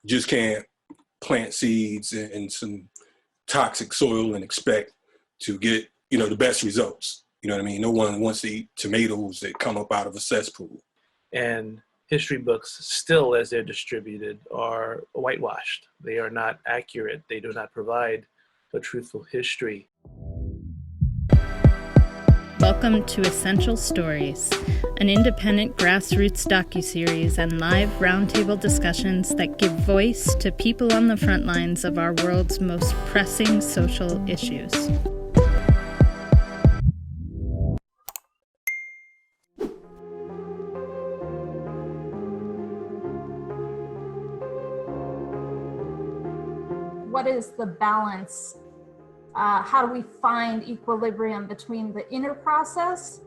You just can't plant seeds in some toxic soil and expect to get, the best results. You know what I mean? No one wants to eat tomatoes that come up out of a cesspool. And history books still, as they're distributed, are whitewashed. They are not accurate. They do not provide a truthful history. Welcome to Essential Stories, an independent grassroots docuseries and live roundtable discussions that give voice to people on the front lines of our world's most pressing social issues. What is the balance? How do we find equilibrium between the inner process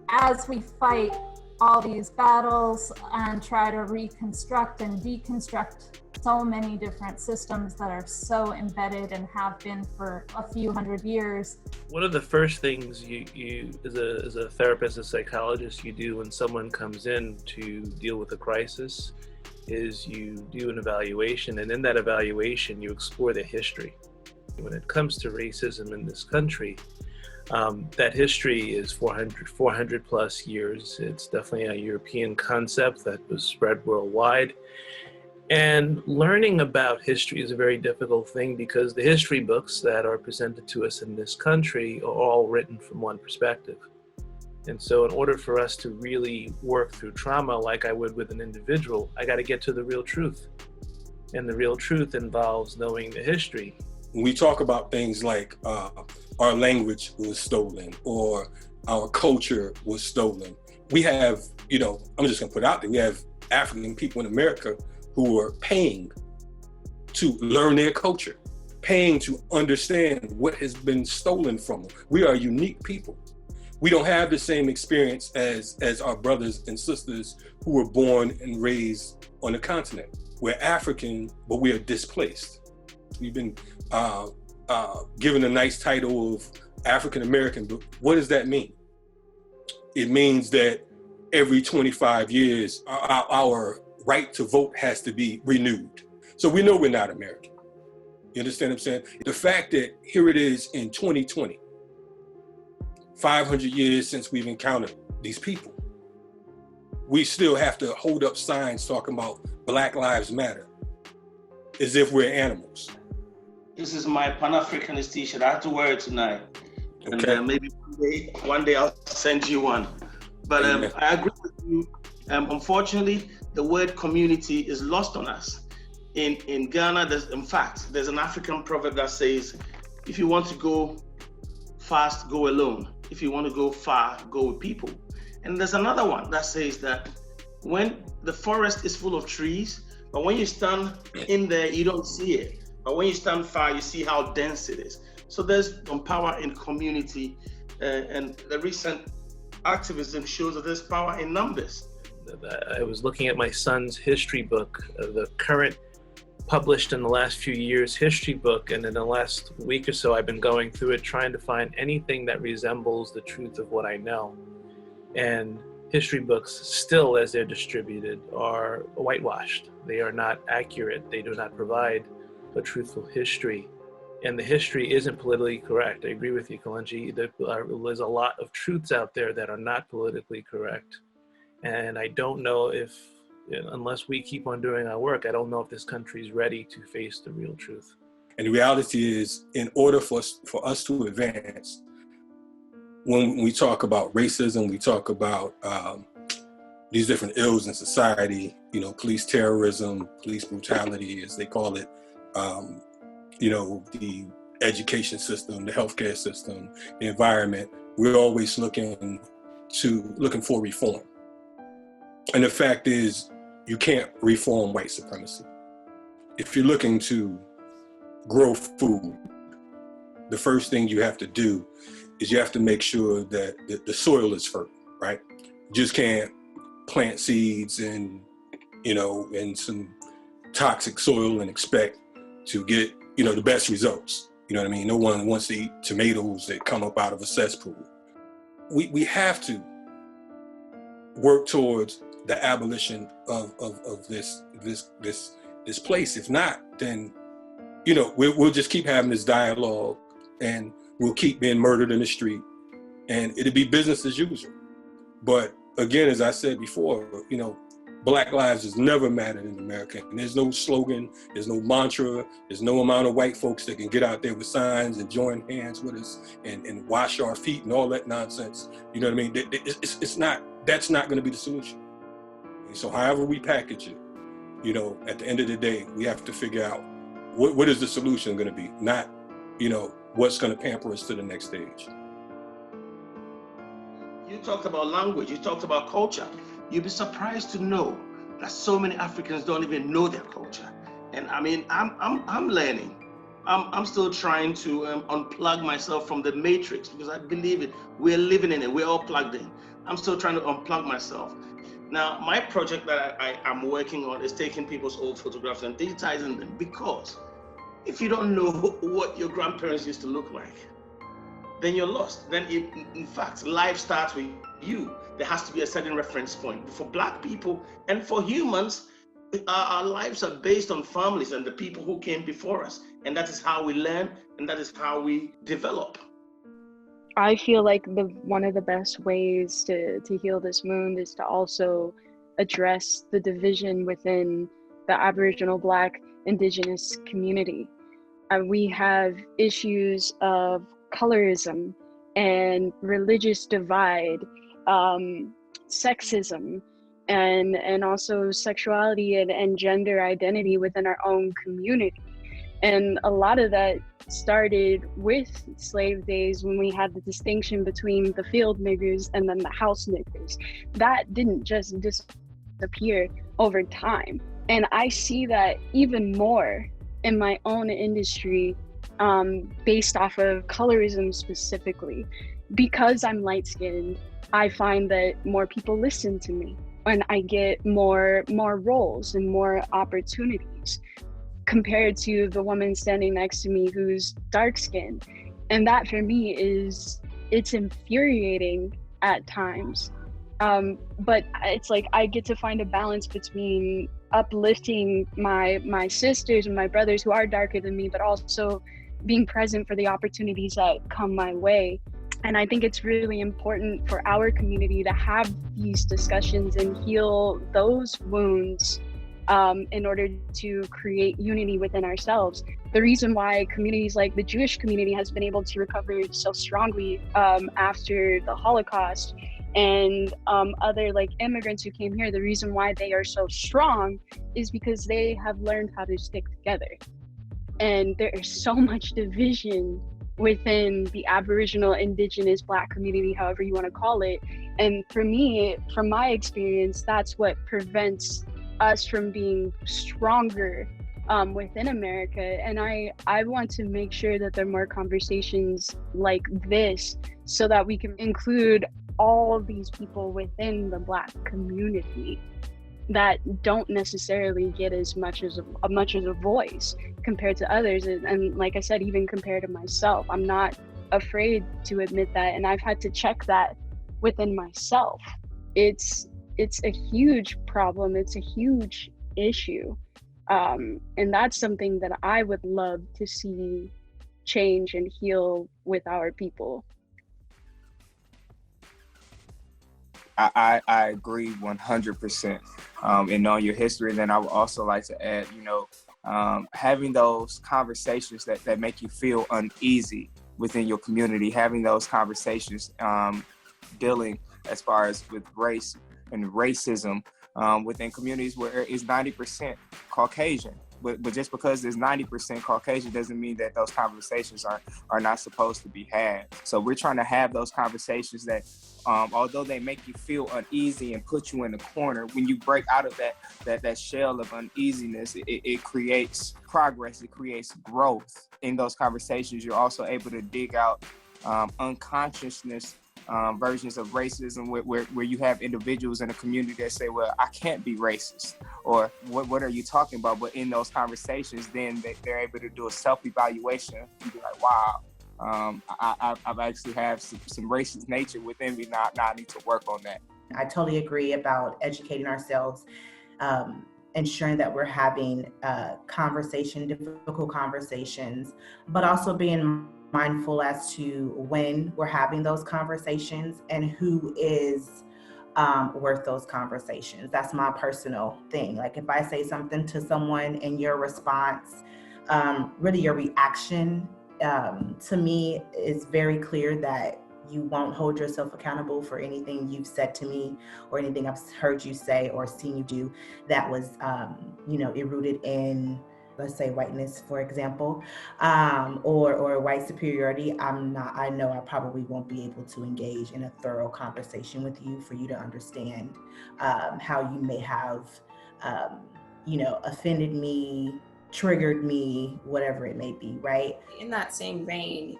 as we fight all these battles and try to reconstruct and deconstruct so many different systems that are so embedded and have been for a few hundred years? One of the first things you as a therapist, a psychologist, you do when someone comes in to deal with a crisis is you do an evaluation, and in that evaluation you explore the history. When it comes to racism in this country, that history is 400 plus years. It's definitely a European concept that was spread worldwide. And learning about history is a very difficult thing because the history books that are presented to us in this country are all written from one perspective. And so in order for us to really work through trauma like I would with an individual, I got to get to the real truth. And the real truth involves knowing the history. When we talk about things like our language was stolen or our culture was stolen, we have, I'm just gonna put it out there, we have African people in America who are paying to learn their culture, paying to understand what has been stolen from them. We are unique people. We don't have the same experience as our brothers and sisters who were born and raised on the continent. We're African, but we are displaced. We've been given a nice title of African American, but what does that mean? It means that every 25 years, our right to vote has to be renewed. So we know we're not American. You understand what I'm saying? The fact that here it is in 2020, 500 years since we've encountered these people, we still have to hold up signs talking about Black Lives Matter as if we're animals. This is my Pan-Africanist t-shirt. I have to wear it tonight. Okay. And maybe one day I'll send you one. But I agree with you. Unfortunately, the word community is lost on us. In Ghana, there's an African proverb that says, if you want to go fast, go alone. If you want to go far, go with people. And there's another one that says that when the forest is full of trees, but when you stand in there, you don't see it. But when you stand far, you see how dense it is. So there's some power in community, and the recent activism shows that there's power in numbers. I was looking at my son's history book, the current published in the last few years history book, and in the last week or so I've been going through it trying to find anything that resembles the truth of what I know. And history books still, as they're distributed, are whitewashed. They are not accurate. They do not provide a truthful history. And the history isn't politically correct. I agree with you, KALONJI. There's a lot of truths out there that are not politically correct. And I don't know if, unless we keep on doing our work, I don't know if this country is ready to face the real truth. And the reality is, in order for us to advance, when we talk about racism, we talk about these different ills in society, police terrorism, police brutality, as they call it, the education system, the healthcare system, the environment, we're always looking for reform. And the fact is, you can't reform white supremacy. If you're looking to grow food, the first thing you have to do is you have to make sure that the soil is fertile, right? You just can't plant seeds in some toxic soil and expect to get, the best results. You know what I mean? No one wants to eat tomatoes that come up out of a cesspool. We have to work towards the abolition of this this place. If not, then, you know, we'll just keep having this dialogue, and we'll keep being murdered in the street, and it'll be business as usual. But again, as I said before, you know, Black lives has never mattered in America. And there's no slogan, there's no mantra, there's no amount of white folks that can get out there with signs and join hands with us and wash our feet and all that nonsense. You know what I mean? It's not, that's not going to be the solution. And so however we package it, you know, at the end of the day, we have to figure out what is the solution going to be, not, you know, what's going to pamper us to the next stage. You talked about language, you talked about culture. You'd be surprised to know that so many Africans don't even know their culture. And I mean, I'm learning. I'm still trying to unplug myself from the matrix, because I believe it. We're living in it. We're all plugged in. I'm still trying to unplug myself. Now, my project that I'm working on is taking people's old photographs and digitizing them, because if you don't know what your grandparents used to look like, then you're lost. Then in fact, life starts with you. There has to be a certain reference point. For Black people and for humans, our lives are based on families and the people who came before us. And that is how we learn, and that is how we develop. I feel like one of the best ways to heal this wound is to also address the division within the Aboriginal, Black, Indigenous community. We have issues of colorism and religious divide, sexism, and also sexuality and gender identity within our own community. And a lot of that started with slave days, when we had the distinction between the field niggers and then the house niggers. That didn't just disappear over time. And I see that even more in my own industry, based off of colorism specifically. Because I'm light-skinned, I find that more people listen to me, and I get more roles and more opportunities compared to the woman standing next to me who's dark-skinned. And that for me it's infuriating at times. But it's like I get to find a balance between uplifting my sisters and my brothers who are darker than me, but also being present for the opportunities that come my way. And I think it's really important for our community to have these discussions and heal those wounds in order to create unity within ourselves. The reason why communities like the Jewish community has been able to recover so strongly after the Holocaust, and other like immigrants who came here, the reason why they are so strong is because they have learned how to stick together. And there is so much division within the Aboriginal, Indigenous, Black community, however you want to call it. And for me, from my experience, that's what prevents us from being stronger within America. And I want to make sure that there are more conversations like this so that we can include all of these people within the Black community that don't necessarily get as much as a voice compared to others. And like I said, even compared to myself, I'm not afraid to admit that. And I've had to check that within myself. It's a huge problem. It's a huge issue. And that's something that I would love to see change and heal with our people. I agree 100%. And knowing your history, then I would also like to add, having those conversations that make you feel uneasy within your community, having those conversations dealing as far as with race and racism within communities where it's 90% Caucasian. But just because there's 90% Caucasian doesn't mean that those conversations are not supposed to be had. So we're trying to have those conversations that, although they make you feel uneasy and put you in the corner, when you break out of that shell of uneasiness, it creates progress, it creates growth. In those conversations, you're also able to dig out unconsciousness versions of racism where you have individuals in a community that say, well, I can't be racist, or what are you talking about? But in those conversations, then they're able to do a self-evaluation and be like, wow, I've actually have some racist nature within me. Now I need to work on that. I totally agree about educating ourselves. ensuring that we're having difficult conversations, but also being mindful as to when we're having those conversations and who is worth those conversations. That's my personal thing. Like if I say something to someone and your response, really your reaction to me is very clear that you won't hold yourself accountable for anything you've said to me or anything I've heard you say or seen you do that was, rooted in, let's say, whiteness, for example, or white superiority. I know I probably won't be able to engage in a thorough conversation with you for you to understand how you may have, offended me, triggered me, whatever it may be, right? In that same vein,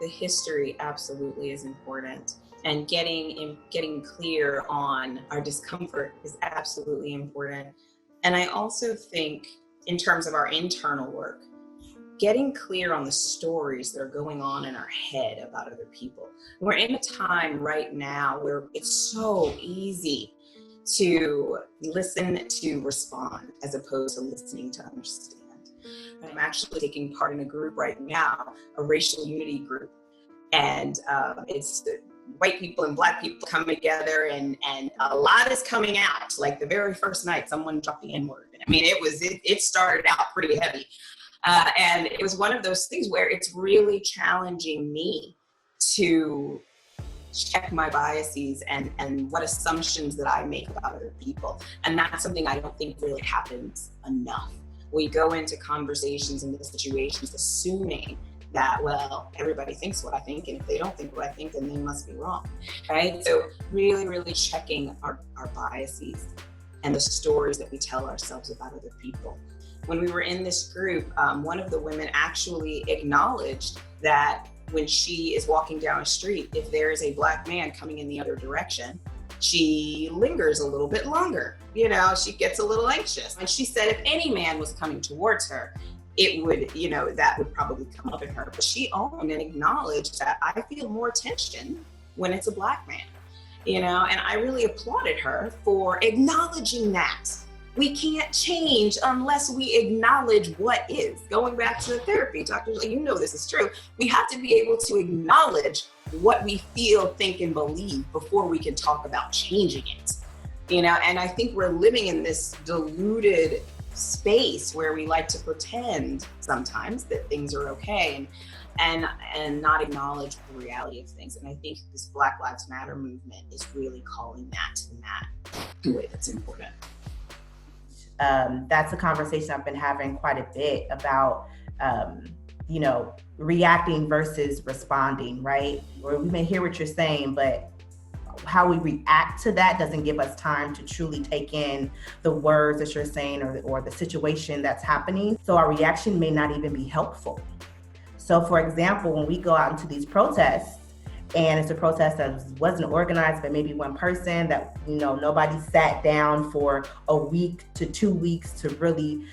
the history absolutely is important, and getting clear on our discomfort is absolutely important. And I also think in terms of our internal work, getting clear on the stories that are going on in our head about other people. We're in a time right now where it's so easy to listen to respond as opposed to listening to understand. I'm actually taking part in a group right now, a racial unity group, and it's white people and black people coming together, and a lot is coming out. Like the very first night, someone dropped the N-word. I mean, it started out pretty heavy, and it was one of those things where it's really challenging me to check my biases and what assumptions that I make about other people, and that's something I don't think really happens enough. We go into conversations and situations assuming that, well, everybody thinks what I think, and if they don't think what I think, then they must be wrong, right? So really, really checking our biases and the stories that we tell ourselves about other people. When we were in this group, one of the women actually acknowledged that when she is walking down a street, if there is a black man coming in the other direction, she lingers a little bit longer. She gets a little anxious. And she said if any man was coming towards her, it would, that would probably come up in her. But she owned and acknowledged that I feel more tension when it's a black man, and I really applauded her for acknowledging that. We can't change unless we acknowledge what is. Going back to the therapy, doctors, this is true. We have to be able to acknowledge what we feel, think, and believe before we can talk about changing it. And I think we're living in this diluted space where we like to pretend sometimes that things are okay and not acknowledge the reality of things. And I think this Black Lives Matter movement is really calling that to the way that's important. That's a conversation I've been having quite a bit about, reacting versus responding, right? Or we may hear what you're saying, but how we react to that doesn't give us time to truly take in the words that you're saying or the situation that's happening. So our reaction may not even be helpful. So for example, when we go out into these protests, and it's a protest that wasn't organized by maybe one person, that, nobody sat down for a week to 2 weeks to really,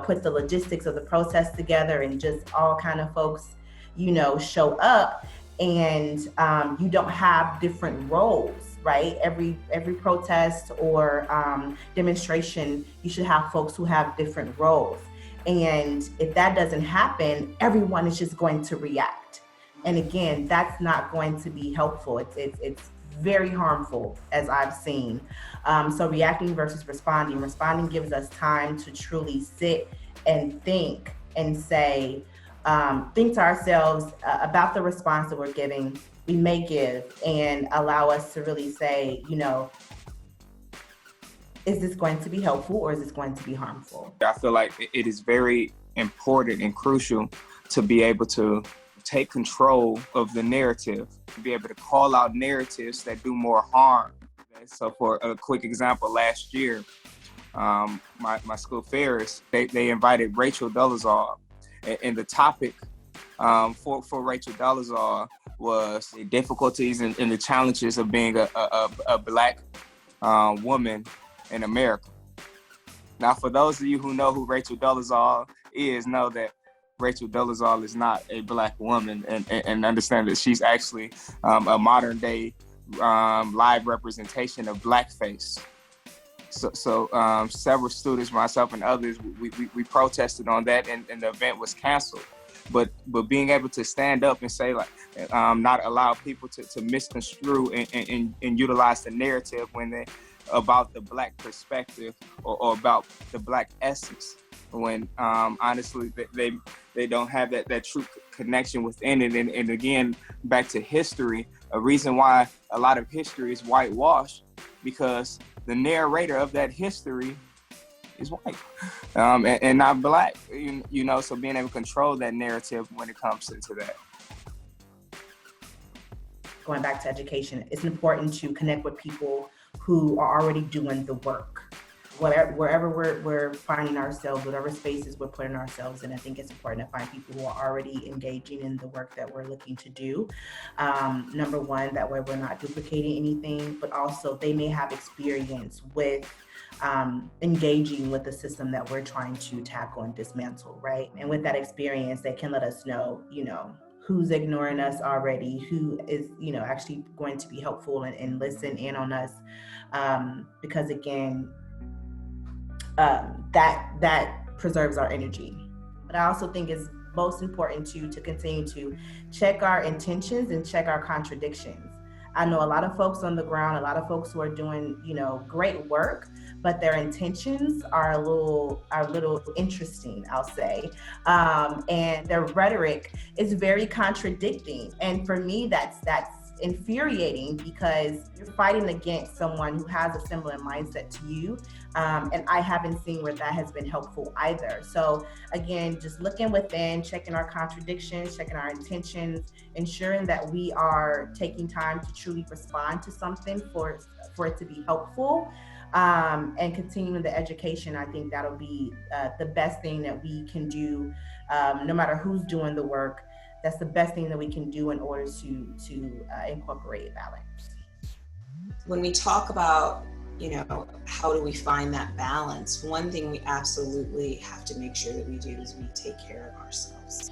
put the logistics of the protest together, and just all kind of folks, show up, and you don't have different roles, right? Every protest or demonstration, you should have folks who have different roles. And if that doesn't happen, everyone is just going to react. And again, that's not going to be helpful. It's very harmful, as I've seen. So reacting versus responding. Responding gives us time to truly sit and think and say, think to ourselves about the response that we're giving, we may give, and allow us to really say, is this going to be helpful or is this going to be harmful? I feel like it is very important and crucial to be able to take control of the narrative, to be able to call out narratives that do more harm. So for a quick example, last year, my school fairs, they invited Rachel Dolezal, and the topic for Rachel Dolezal was the difficulties and the challenges of being a Black woman in America. Now, for those of you who know who Rachel Dolezal is, know that Rachel Dolezal is not a Black woman, and understand that she's actually a modern day live representation of blackface. So several students, myself and others, we protested on that, and the event was canceled. But being able to stand up and say, like, not allow people to misconstrue and utilize the narrative when they about the Black perspective or about the Black essence, when honestly they don't have that true connection within it. And again, back to history, a reason why a lot of history is whitewashed, because the narrator of that history is white and not Black, you know, so being able to control that narrative when it comes into that. Going back to education, it's important to connect with people who are already doing the work. Wherever we're finding ourselves, whatever spaces we're putting ourselves in, I think it's important to find people who are already engaging in the work that we're looking to do. Number one, that way we're not duplicating anything, but also they may have experience with engaging with the system that we're trying to tackle and dismantle, right? And with that experience, they can let us know, you know, who's ignoring us already, who is, you know, actually going to be helpful and listen in on us. Because again, that preserves our energy. But I also think it's most important to continue to check our intentions and check our contradictions. I know a lot of folks on the ground, a lot of folks who are doing, you know, great work, but their intentions are a little interesting, I'll say. And their rhetoric is very contradicting. And for me, that's infuriating, because you're fighting against someone who has a similar mindset to you. And I haven't seen where that has been helpful either. So again, just looking within, checking our contradictions, checking our intentions, ensuring that we are taking time to truly respond to something for it to be helpful, and continuing the education. I think that'll be the best thing that we can do, no matter who's doing the work. That's the best thing that we can do in order to incorporate balance. When we talk about, you know, how do we find that balance? One thing we absolutely have to make sure that we do is we take care of ourselves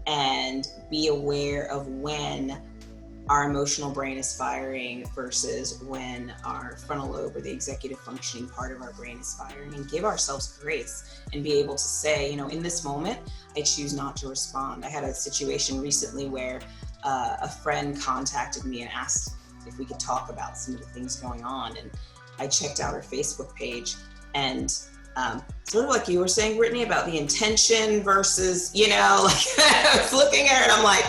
and be aware of when our emotional brain is firing versus when our frontal lobe, or the executive functioning part of our brain, is firing, and give ourselves grace and be able to say, you know, in this moment, I choose not to respond. I had a situation recently where a friend contacted me and asked if we could talk about some of the things going on. And I checked out her Facebook page, and sort of like you were saying, Brittany, about the intention versus, you know, like I was looking at her and I'm like,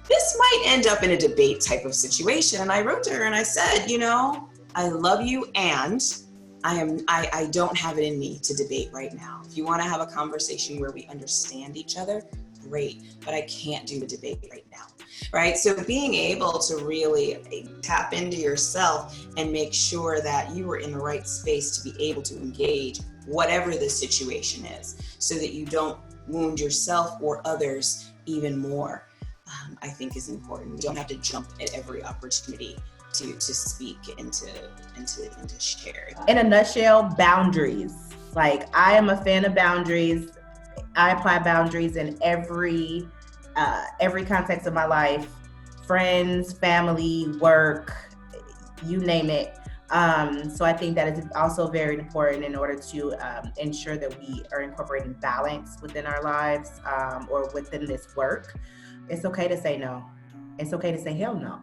this might end up in a debate type of situation. And I wrote to her and I said, you know, I love you, and I don't have it in me to debate right now. If you want to have a conversation where we understand each other, great, but I can't do the debate right now, right? So being able to really tap into yourself and make sure that you are in the right space to be able to engage whatever the situation is, so that you don't wound yourself or others even more, I think is important. You don't have to jump at every opportunity to speak and to share. In a nutshell, boundaries. Like, I am a fan of boundaries. I apply boundaries in every context of my life: friends, family, work, you name it. So I think that is also very important in order to ensure that we are incorporating balance within our lives, or within this work. It's okay to say no. It's okay to say hell no.